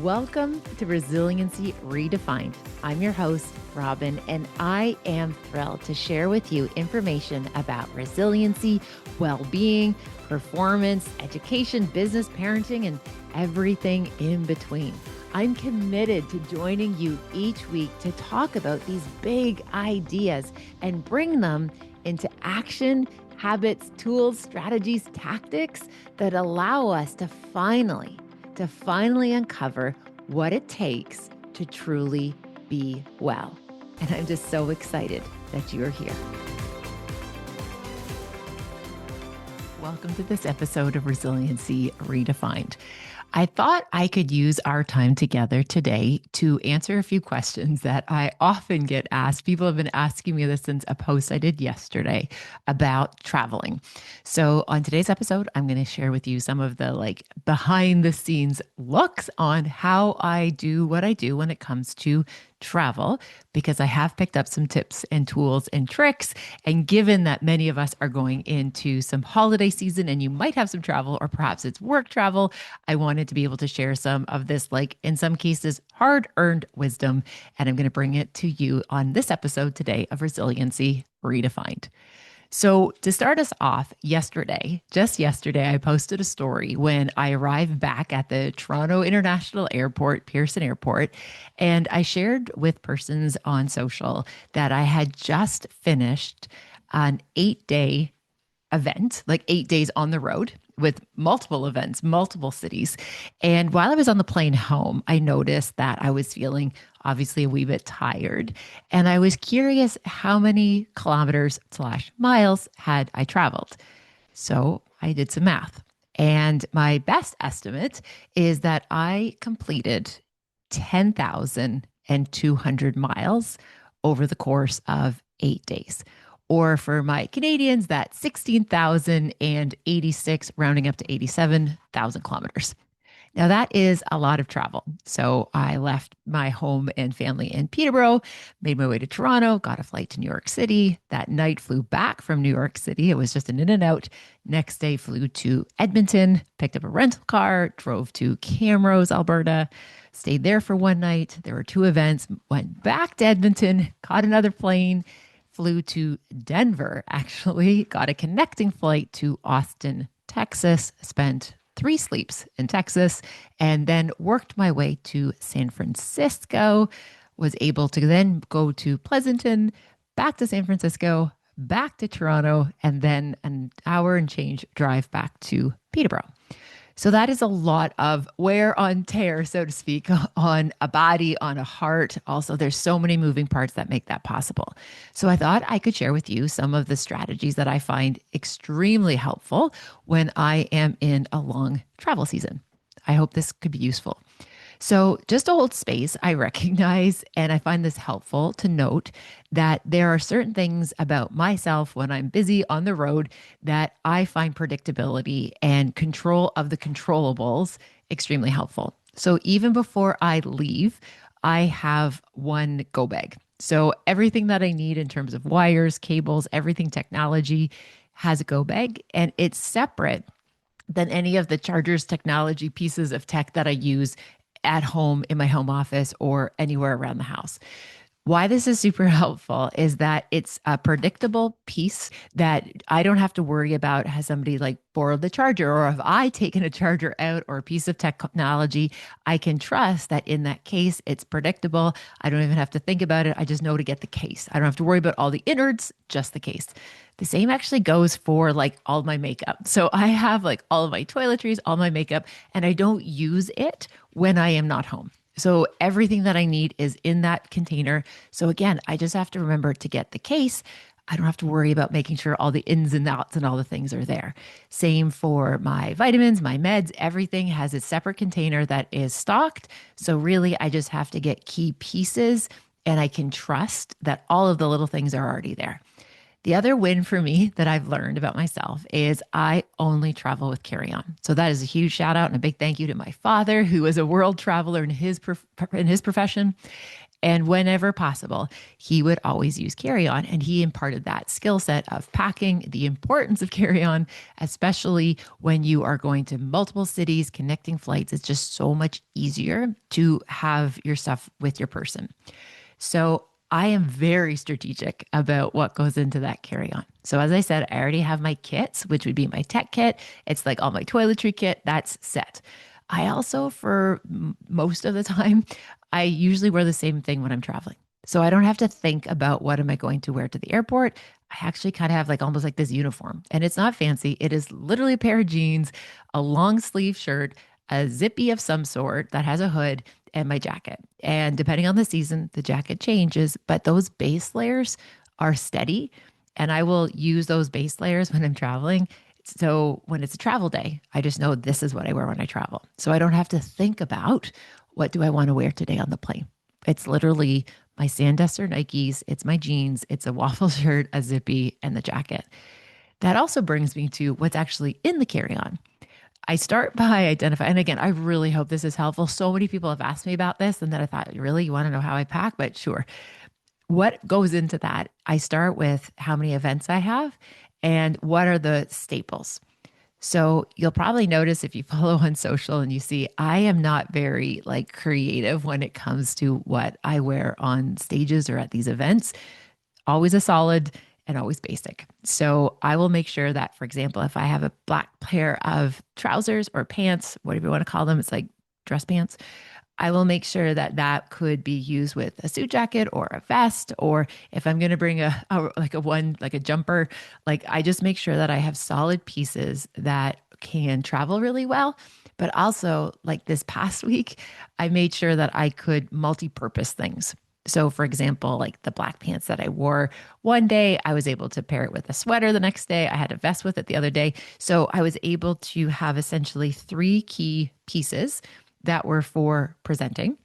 Welcome to Resiliency Redefined. I'm your host, Robyne, and I am thrilled to share with you information about resiliency, well-being, performance, education, business, parenting, and everything in between. I'm committed to joining you each week to talk about these big ideas and bring them into action, habits, tools, strategies, tactics that allow us to finally uncover what it takes to truly be well. And I'm just so excited that you're here. Welcome to this episode of Resiliency Redefined. I thought I could use our time together today to answer a few questions that I often get asked. People have been asking me this since a post I did yesterday about traveling. So on today's episode, I'm going to share with you some of the behind the scenes looks on how I do what I do when it comes to travel, because I have picked up some tips and tools and tricks. And given that many of us are going into some holiday season and you might have some travel, or perhaps it's work travel, I wanted to be able to share some of this, in some cases, hard-earned wisdom. And I'm going to bring it to you on this episode today of Resiliency Redefined. So to start us off, just yesterday, I posted a story when I arrived back at the Toronto International Airport, Pearson Airport, and I shared with persons on social that I had just finished an 8-day event, 8 days on the road with multiple events, multiple cities. And while I was on the plane home, I noticed that I was feeling obviously a wee bit tired. And I was curious how many kilometers/miles had I traveled. So I did some math. And my best estimate is that I completed 10,200 miles over the course of 8 days. Or for my Canadians, that's 16,086, rounding up to 87,000 kilometers. Now, that is a lot of travel. So I left my home and family in Peterborough, made my way to Toronto, got a flight to New York City. That night, flew back from New York City. It was just an in and out. Next day, flew to Edmonton, picked up a rental car, drove to Camrose, Alberta, stayed there for one night. There were 2 events, went back to Edmonton, caught another plane, flew to Denver, actually, got a connecting flight to Austin, Texas, spent 3 sleeps in Texas, and then worked my way to San Francisco, was able to then go to Pleasanton, back to San Francisco, back to Toronto, and then an hour and change drive back to Peterborough. So that is a lot of wear on tear, so to speak, on a body, on a heart. Also, there's so many moving parts that make that possible. So I thought I could share with you some of the strategies that I find extremely helpful when I am in a long travel season. I hope this could be useful. So just to hold space, I recognize, and I find this helpful to note, that there are certain things about myself when I'm busy on the road that I find predictability and control of the controllables extremely helpful. So even before I leave, I have one go bag. So everything that I need in terms of wires, cables, everything technology has a go bag, and it's separate than any of the chargers, technology, pieces of tech that I use at home, in my home office, or anywhere around the house. Why this is super helpful is that it's a predictable piece that I don't have to worry about. Has somebody borrowed the charger, or have I taken a charger out, or a piece of technology? I can trust that in that case, it's predictable. I don't even have to think about it. I just know to get the case. I don't have to worry about all the innards, just the case. The same actually goes for all my makeup. So I have all of my toiletries, all my makeup, and I don't use it when I am not home. So everything that I need is in that container. So again, I just have to remember to get the case. I don't have to worry about making sure all the ins and outs and all the things are there. Same for my vitamins, my meds, everything has a separate container that is stocked. So really, I just have to get key pieces, and I can trust that all of the little things are already there. The other win for me that I've learned about myself is I only travel with carry-on. So that is a huge shout out and a big thank you to my father, who was a world traveler in his profession. And whenever possible, he would always use carry on. And he imparted that skill set of packing, the importance of carry on, especially when you are going to multiple cities, connecting flights. It's just so much easier to have your stuff with your person. So I am very strategic about what goes into that carry on. So, as I said, I already have my kits, which would be my tech kit. It's like all my toiletry kit, that's set. I also, for most of the time, I usually wear the same thing when I'm traveling. So I don't have to think about what am I going to wear to the airport. I actually kind of have like almost like this uniform, and it's not fancy. It is literally a pair of jeans, a long sleeve shirt, a zippy of some sort that has a hood, and my jacket. And depending on the season, the jacket changes, but those base layers are steady. And I will use those base layers when I'm traveling. So when it's a travel day, I just know this is what I wear when I travel. So I don't have to think about what do I want to wear today on the plane. It's literally my Sandester Nikes, it's my jeans, it's a waffle shirt, a zippy, and the jacket. That also brings me to what's actually in the carry on. I start by identifying, and again, I really hope this is helpful. So many people have asked me about this, and then I thought, really, you want to know how I pack? But sure. What goes into that? I start with how many events I have and what are the staples. So you'll probably notice if you follow on social and you see I am not very like creative when it comes to what I wear on stages or at these events. Always a solid and always basic. So I will make sure that, for example, if I have a black pair of trousers or pants, whatever you want to call them, it's like dress pants. I will make sure that that could be used with a suit jacket or a vest, or if I'm going to bring like a jumper, like I just make sure that I have solid pieces that can travel really well. But also, like this past week, I made sure that I could multi-purpose things. So, for example, like the black pants that I wore one day, I was able to pair it with a sweater the next day. I had a vest with it the other day. So, I was able to have essentially three key pieces that were for presenting.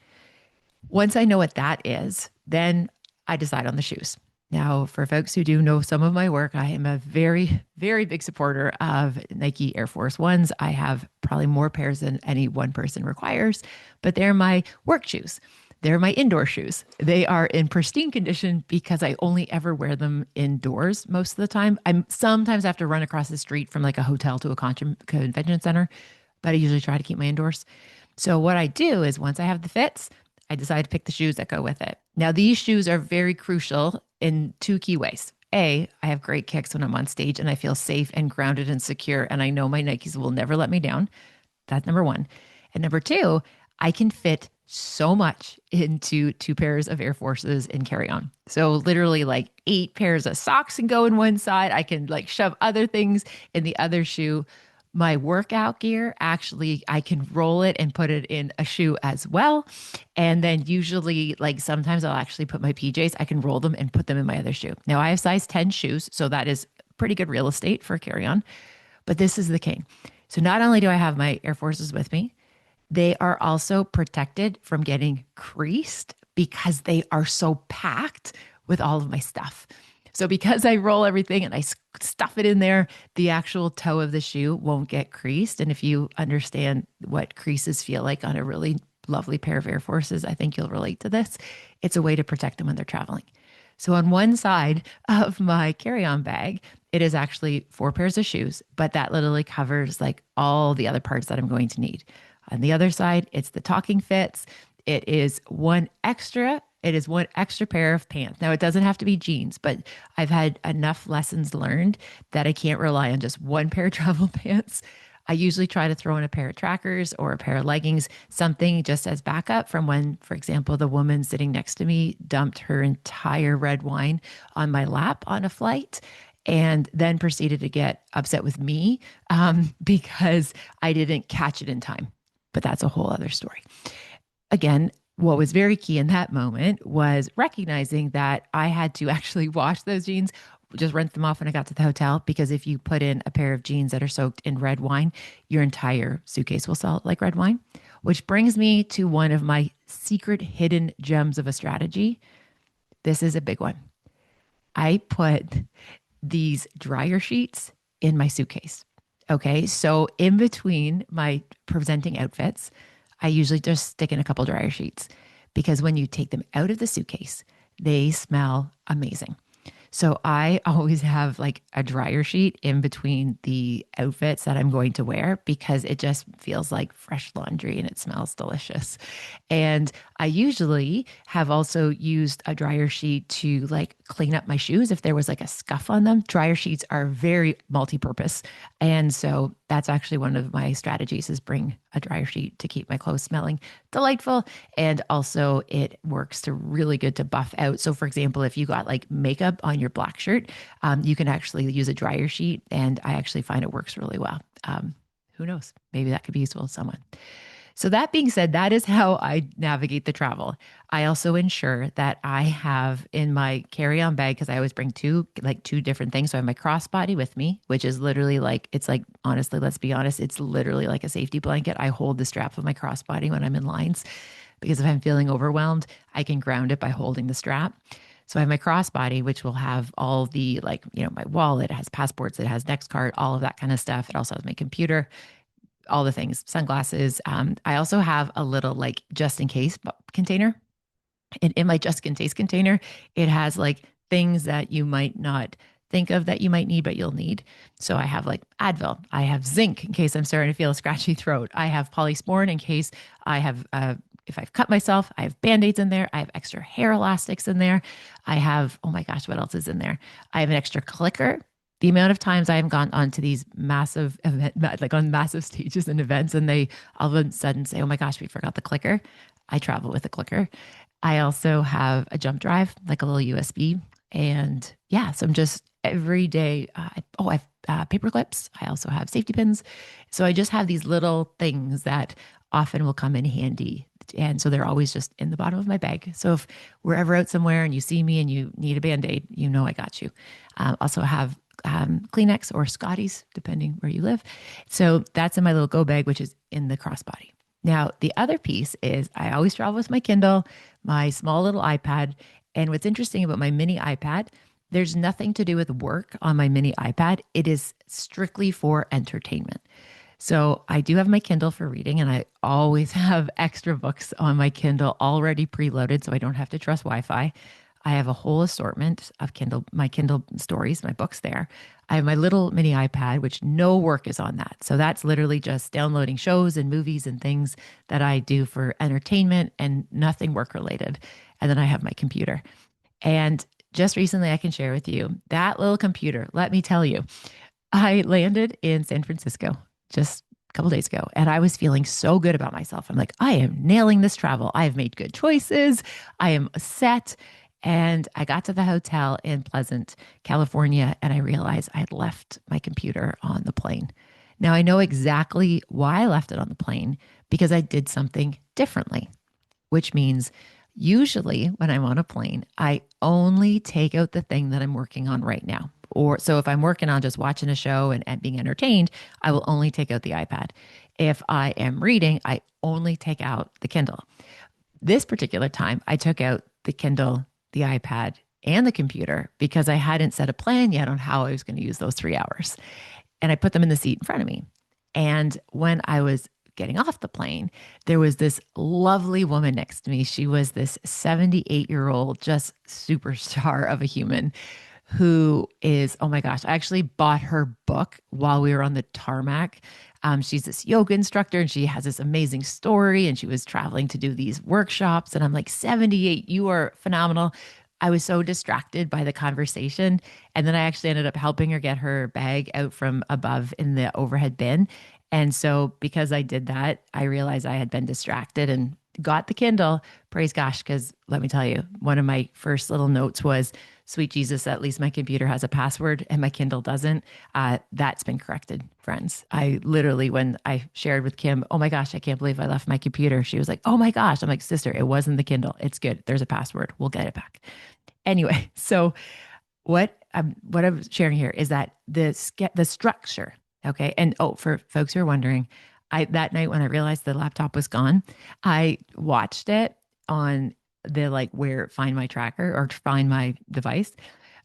Once I know what that is, then I decide on the shoes. Now, for folks who do know some of my work, I am a very, very big supporter of Nike Air Force Ones. I have probably more pairs than any one person requires, but they're my work shoes. They're my indoor shoes. They are in pristine condition because I only ever wear them indoors most of the time. I sometimes have to run across the street from like a hotel to a convention center, but I usually try to keep my indoors. So what I do is once I have the fits, I decide to pick the shoes that go with it. Now, these shoes are very crucial in two key ways. A, I have great kicks when I'm on stage and I feel safe and grounded and secure. And I know my Nikes will never let me down. That's number one. And number two, I can fit so much into two pairs of Air Forces and carry on. So literally like 8 pairs of socks can go in one side. I can like shove other things in the other shoe. My workout gear, actually, I can roll it and put it in a shoe as well. And then usually, like sometimes I'll actually put my PJs, I can roll them and put them in my other shoe. Now I have size 10 shoes, so that is pretty good real estate for carry on. But this is the king. So not only do I have my Air Forces with me, they are also protected from getting creased because they are so packed with all of my stuff. So because I roll everything and I stuff it in there, the actual toe of the shoe won't get creased. And if you understand what creases feel like on a really lovely pair of Air Forces, I think you'll relate to this. It's a way to protect them when they're traveling. So on one side of my carry-on bag, it is actually 4 pairs of shoes, but that literally covers like all the other parts that I'm going to need. On the other side, it's the talking fits. It is one extra pair of pants. Now, it doesn't have to be jeans, but I've had enough lessons learned that I can't rely on just one pair of travel pants. I usually try to throw in a pair of trackers or a pair of leggings, something just as backup from when, for example, the woman sitting next to me dumped her entire red wine on my lap on a flight and then proceeded to get upset with me because I didn't catch it in time. But that's a whole other story. Again, what was very key in that moment was recognizing that I had to actually wash those jeans, just rinse them off when I got to the hotel. Because if you put in a pair of jeans that are soaked in red wine, your entire suitcase will smell like red wine. Which brings me to one of my secret hidden gems of a strategy. This is a big one. I put these dryer sheets in my suitcase. Okay, so in between my presenting outfits, I usually just stick in a couple dryer sheets because when you take them out of the suitcase, they smell amazing. So I always have like a dryer sheet in between the outfits that I'm going to wear because it just feels like fresh laundry and it smells delicious. And I usually have also used a dryer sheet to like clean up my shoes if there was like a scuff on them. Dryer sheets are very multi-purpose. And so that's actually one of my strategies is bring a dryer sheet to keep my clothes smelling delightful. And also it works to really good to buff out. So for example, if you got like makeup on your black shirt, you can actually use a dryer sheet. And I actually find it works really well. Who knows? Maybe that could be useful to someone. So that being said, that is how I navigate the travel. I also ensure that I have in my carry-on bag, because I always bring two different things. So I have my crossbody with me, which is literally like, it's like, honestly, let's be honest, it's literally like a safety blanket. I hold the strap of my crossbody when I'm in lines because if I'm feeling overwhelmed, I can ground it by holding the strap. So I have my crossbody, which will have all the like, my wallet, it has passports, it has Nextcard, all of that kind of stuff. It also has my computer, all the things, sunglasses. I also have a little like just in case container. And in my just in case container, it has like things that you might not think of that you might need, but you'll need. So I have like Advil. I have zinc in case I'm starting to feel a scratchy throat. I have polysporin in case I have, if I've cut myself, I have band-aids in there. I have extra hair elastics in there. I have, oh my gosh, what else is in there? I have an extra clicker. The amount of times I have gone onto these massive event, like on massive stages and events, and they all of a sudden say, "Oh my gosh, we forgot the clicker." I travel with a clicker. I also have a jump drive, like a little USB, and yeah, so I'm just every day. I have paper clips. I also have safety pins. So I just have these little things that often will come in handy. And so they're always just in the bottom of my bag. So if we're ever out somewhere and you see me and you need a band-aid, you know I got you. Also have Kleenex or Scotties, depending where you live. So that's in my little go bag, which is in the crossbody. Now, the other piece is I always travel with my Kindle, my small little iPad. And what's interesting about my mini iPad, there's nothing to do with work on my mini iPad. It is strictly for entertainment. So I do have my Kindle for reading, and I always have extra books on my Kindle already preloaded, so I don't have to trust Wi-Fi. I have a whole assortment of my Kindle stories, my books there. I have my little mini iPad, which no work is on that. So that's literally just downloading shows and movies and things that I do for entertainment and nothing work related. And then I have my computer. And just recently, I can share with you that little computer. Let me tell you, I landed in San Francisco just a couple days ago, and I was feeling so good about myself. I'm like, I am nailing this travel. I have made good choices. I am set. And I got to the hotel in Pleasant, California, and I realized I had left my computer on the plane. Now I know exactly why I left it on the plane because I did something differently, which means usually when I'm on a plane, I only take out the thing that I'm working on right now. Or so if I'm working on just watching a show and being entertained, I will only take out the iPad. If I am reading, I only take out the Kindle. This particular time, I took out the Kindle, the iPad, and the computer because I hadn't set a plan yet on how I was going to use those 3 hours. And I put them in the seat in front of me. And when I was getting off the plane, there was this lovely woman next to me. She was this 78-year-old, just superstar of a human who is, oh my gosh, I actually bought her book while we were on the tarmac. She's this yoga instructor and she has this amazing story and she was traveling to do these workshops. And I'm like, 78, you are phenomenal. I was so distracted by the conversation. And then I actually ended up helping her get her bag out from above in the overhead bin. And so because I did that, I realized I had been distracted and got the Kindle. Praise gosh, because let me tell you, one of my first little notes was, sweet Jesus, at least my computer has a password and my Kindle doesn't. That's been corrected, friends. I literally, when I shared with Kim, oh my gosh, I can't believe I left my computer. She was like, oh my gosh. I'm like, sister, it wasn't the Kindle. It's good. There's a password. We'll get it back. Anyway, so what I'm sharing here is that the structure, okay? And oh, for folks who are wondering, that night when I realized the laptop was gone, I watched it on the like where find my tracker or find my device.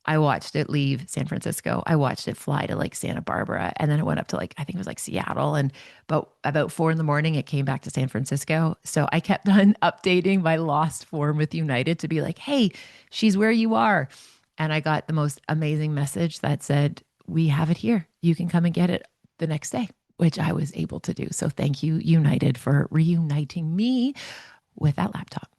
I watched it leave San Francisco. I watched it fly to like Santa Barbara. And then it went up to like, I think it was like Seattle. And but about 4 in the morning, it came back to San Francisco. So I kept on updating my lost form with United to be like, hey, she's where you are. And I got the most amazing message that said, we have it here. You can come and get it the next day, which I was able to do. So thank you, United, for reuniting me with that laptop.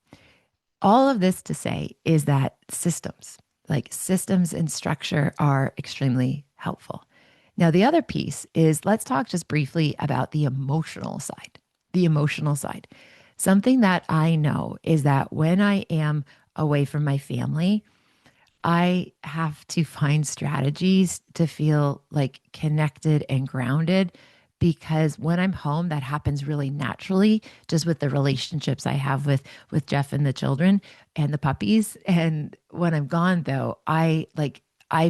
All of this to say is that systems, like systems and structure, are extremely helpful. Now, the other piece is let's talk just briefly about the emotional side. The emotional side. Something that I know is that when I am away from my family, I have to find strategies to feel like connected and grounded because when I'm home, that happens really naturally, just with the relationships I have with Jeff and the children and the puppies. And when I'm gone, though, I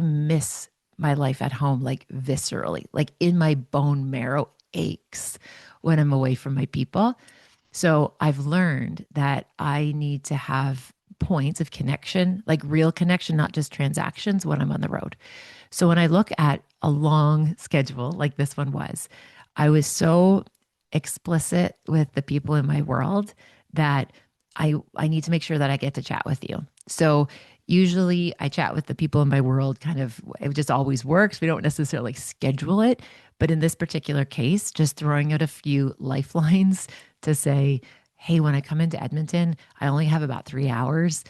miss my life at home like viscerally, like in my bone marrow aches when I'm away from my people. So I've learned that I need to have points of connection, like real connection, not just transactions when I'm on the road. So when I look at a long schedule like this one was, I was so explicit with the people in my world that I need to make sure that I get to chat with you. So usually I chat with the people in my world kind of it just always works. We don't necessarily schedule it, but in this particular case, just throwing out a few lifelines to say, hey, when I come into Edmonton, I only have about 3 hours.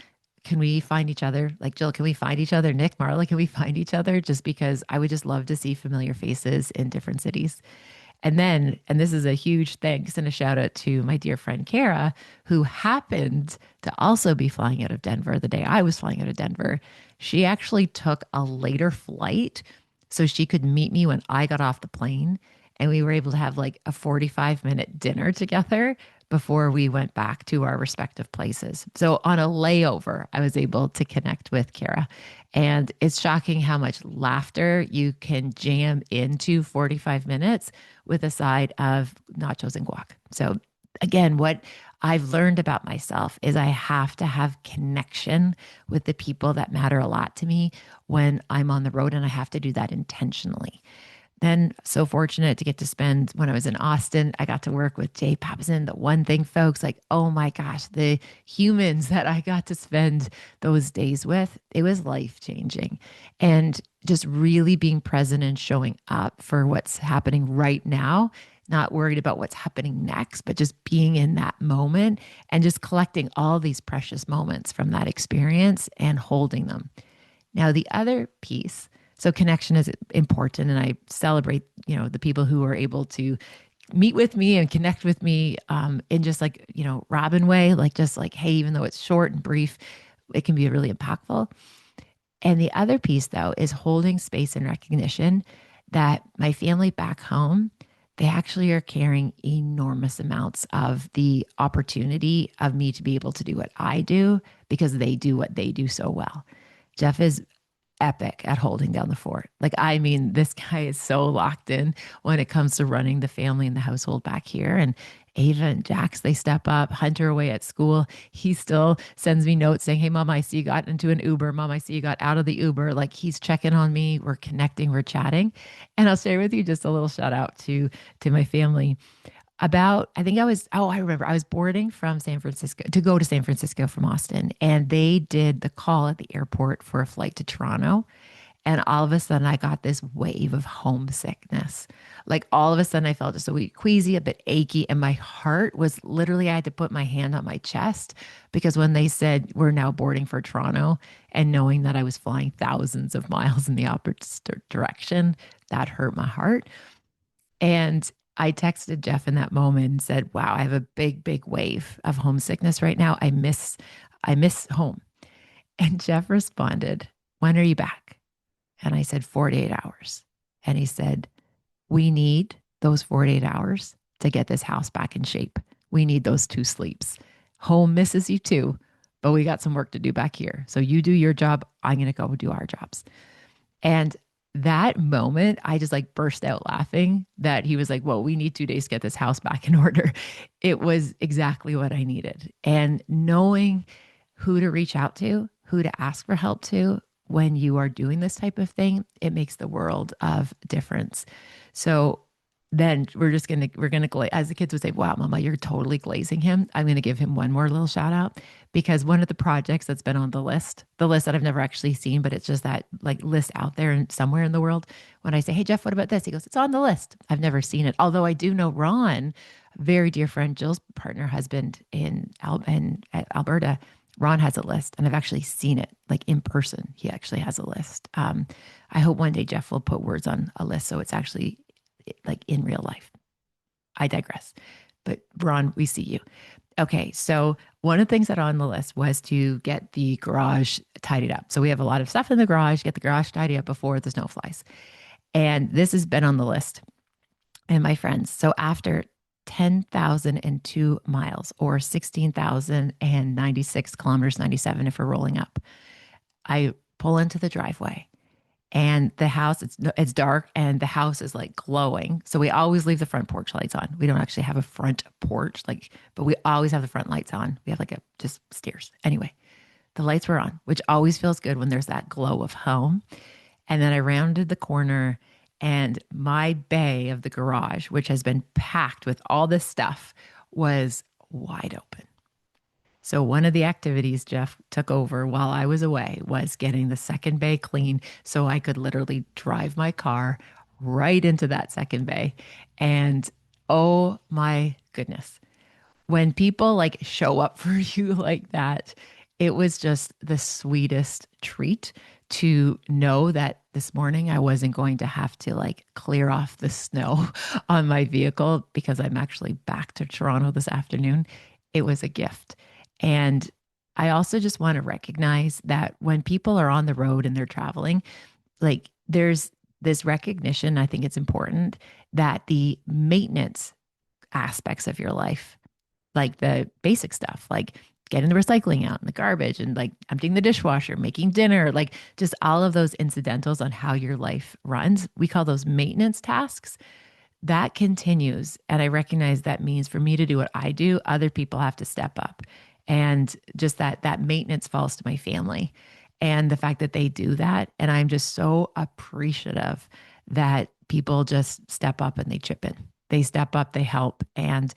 Can we find each other? Like, Jill, can we find each other? Nick, Marla, can we find each other? Just because I would just love to see familiar faces in different cities. And then, and this is a huge thanks and a shout out to my dear friend Kara, who happened to also be flying out of Denver the day I was flying out of Denver. She actually took a later flight so she could meet me when I got off the plane. And we were able to have like a 45-minute dinner together before we went back to our respective places. So on a layover, I was able to connect with Kara. And it's shocking how much laughter you can jam into 45 minutes with a side of nachos and guac. So again, what I've learned about myself is I have to have connection with the people that matter a lot to me when I'm on the road, and I have to do that intentionally. Then so fortunate to get to spend when I was in Austin, I got to work with Jay Papson. The one thing, folks, like, oh my gosh, the humans that I got to spend those days with, it was life changing. And just really being present and showing up for what's happening right now, not worried about what's happening next, but just being in that moment and just collecting all these precious moments from that experience and holding them. Now, the other piece, so connection is important, and I celebrate, the people who are able to meet with me and connect with me in just like, Robyne way, like just like, hey, even though it's short and brief, it can be really impactful. And the other piece, though, is holding space and recognition that my family back home, they actually are carrying enormous amounts of the opportunity of me to be able to do what I do because they do what they do so well. Jeff is epic at holding down the fort. Like, I mean, this guy is so locked in when it comes to running the family and the household back here. And Ava and Jax, they step up. Hunter away at school, he still sends me notes saying, hey, Mom, I see you got into an Uber. Mom, I see you got out of the Uber. Like, he's checking on me. We're connecting, we're chatting. And I'll share with you just a little shout out to my family about, I think I remember I was boarding from San Francisco to go to San Francisco from Austin, and they did the call at the airport for a flight to Toronto. And all of a sudden I got this wave of homesickness. Like, all of a sudden I felt just a wee queasy, a bit achy, and my heart was literally, I had to put my hand on my chest because when they said we're now boarding for Toronto and knowing that I was flying thousands of miles in the opposite direction, that hurt my heart. And I texted Jeff in that moment and said, wow, I have a big, big wave of homesickness right now. I miss home. And Jeff responded, when are you back? And I said, 48 hours. And he said, we need those 48 hours to get this house back in shape. We need those 2 sleeps. Home misses you too, but we got some work to do back here. So you do your job. I'm going to go do our jobs. And that moment, I just like burst out laughing that he was like, well, we need 2 days to get this house back in order. It was exactly what I needed. And knowing who to reach out to, who to ask for help to, when you are doing this type of thing, it makes the world of difference. So then we're gonna as the kids would say, wow, mama, you're totally glazing him. I'm gonna give him one more little shout out because one of the projects that's been on the list that I've never actually seen, but it's just that like list out there and somewhere in the world. When I say, hey Jeff, what about this? He goes, it's on the list. I've never seen it. Although I do know Ron, very dear friend, Jill's partner husband in Alberta. Ron has a list, and I've actually seen it like in person. He actually has a list. I hope one day Jeff will put words on a list so it's actually like in real life. I digress. But Ron, we see you. Okay, so one of the things that on the list was to get the garage tidied up. So we have a lot of stuff in the garage, get the garage tidied up before the snow flies. And this has been on the list. And my friends, so after 10,002 miles or 16,096 kilometers, 97 if we're rolling up, I pull into the driveway and the house, it's dark and the house is like glowing. So we always leave the front porch lights on. We don't actually have a front porch, like, but we always have the front lights on. We have like a just stairs. Anyway, the lights were on, which always feels good when there's that glow of home. And then I rounded the corner and my bay of the garage, which has been packed with all this stuff, was wide open. So one of the activities Jeff took over while I was away was getting the second bay clean so I could literally drive my car right into that second bay. And oh my goodness, when people like show up for you like that, it was just the sweetest treat to know that this morning I wasn't going to have to like clear off the snow on my vehicle because I'm actually back to Toronto this afternoon. It was a gift. And I also just want to recognize that when people are on the road and they're traveling, like there's this recognition, I think it's important that the maintenance aspects of your life, like the basic stuff, like getting the recycling out and the garbage and like emptying the dishwasher, making dinner, like just all of those incidentals on how your life runs. We call those maintenance tasks. That continues. And I recognize that means for me to do what I do, other people have to step up. And just that maintenance falls to my family. And the fact that they do that. And I'm just so appreciative that people just step up and they chip in. They step up, they help. And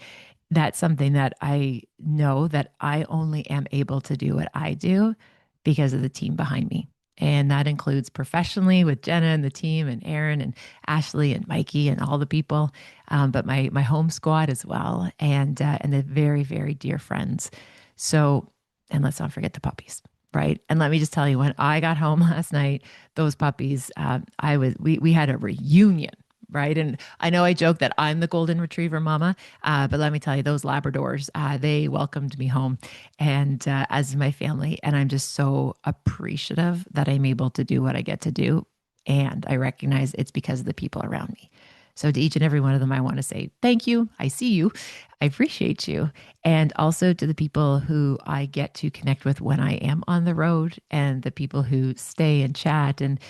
that's something that I know that I only am able to do what I do because of the team behind me. And that includes professionally with Jenna and the team and Aaron and Ashley and Mikey and all the people, but my home squad as well, and the very, very dear friends. So, and let's not forget the puppies, right? And let me just tell you, when I got home last night, those puppies, we had a reunion, right? And I know I joke that I'm the golden retriever mama, but let me tell you, those Labradors, they welcomed me home and as my family. And I'm just so appreciative that I'm able to do what I get to do. And I recognize it's because of the people around me. So to each and every one of them, I want to say thank you. I see you. I appreciate you. And also to the people who I get to connect with when I am on the road and the people who stay and chat and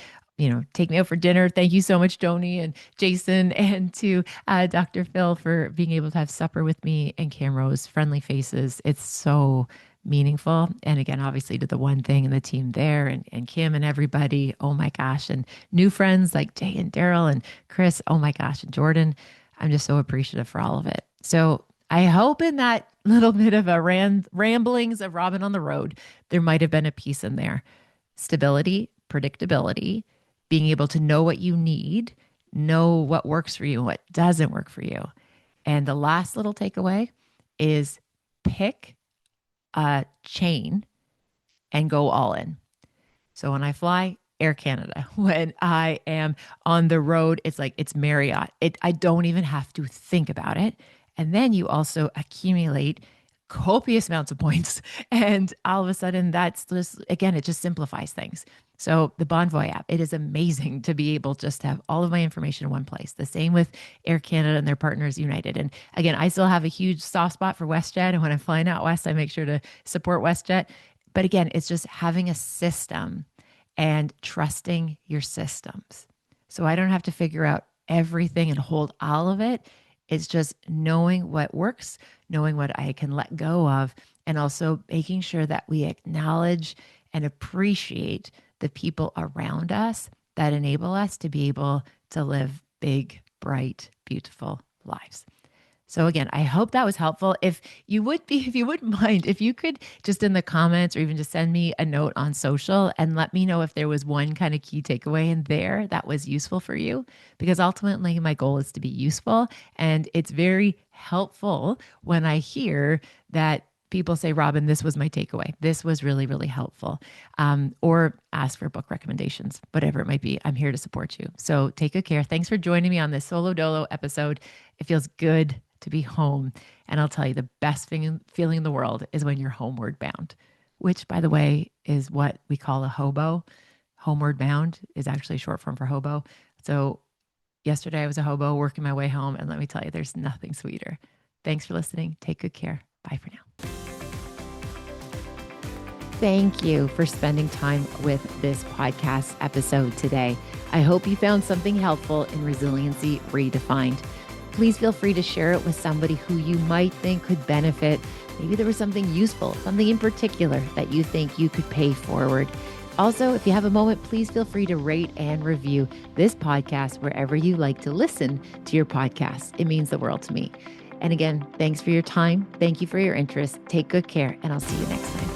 take me out for dinner. Thank you so much, Joni and Jason, and to Dr. Phil for being able to have supper with me and Camrose, friendly faces. It's so meaningful. And again, obviously to the one thing and the team there and Kim and everybody. Oh my gosh. And new friends like Jay and Daryl and Chris. Oh my gosh. And Jordan. I'm just so appreciative for all of it. So I hope in that little bit of a ramblings of Robyne on the road, there might have been a piece in there. Stability, predictability, being able to know what you need, know what works for you and what doesn't work for you. And the last little takeaway is pick a chain and go all in. So when I fly, Air Canada. When I am on the road, it's like it's Marriott. I don't even have to think about it. And then you also accumulate copious amounts of points. And all of a sudden, that's just, again, it just simplifies things. So the Bonvoy app, it is amazing to be able just to have all of my information in one place. The same with Air Canada and their partners, United. And again, I still have a huge soft spot for WestJet. And when I'm flying out west, I make sure to support WestJet. But again, it's just having a system and trusting your systems. So I don't have to figure out everything and hold all of it. It's just knowing what works, knowing what I can let go of, and also making sure that we acknowledge and appreciate the people around us that enable us to be able to live big, bright, beautiful lives. So again, I hope that was helpful. If you wouldn't mind, if you could just in the comments or even just send me a note on social and let me know if there was one kind of key takeaway in there that was useful for you, because ultimately my goal is to be useful. And it's very helpful when I hear that people say, Robyne, this was my takeaway. This was really, really helpful. Or ask for book recommendations, whatever it might be. I'm here to support you. So take good care. Thanks for joining me on this solo dolo episode. It feels good to be home. And I'll tell you, the best feeling in the world is when you're homeward bound, which, by the way, is what we call a hobo. Homeward bound is actually short form for hobo. So yesterday I was a hobo working my way home. And let me tell you, there's nothing sweeter. Thanks for listening. Take good care. Bye for now. Thank you for spending time with this podcast episode today. I hope you found something helpful in Resiliency Redefined. Please feel free to share it with somebody who you might think could benefit. Maybe there was something useful, something in particular that you think you could pay forward. Also, if you have a moment, please feel free to rate and review this podcast wherever you like to listen to your podcast. It means the world to me. And again, thanks for your time. Thank you for your interest. Take good care, and I'll see you next time.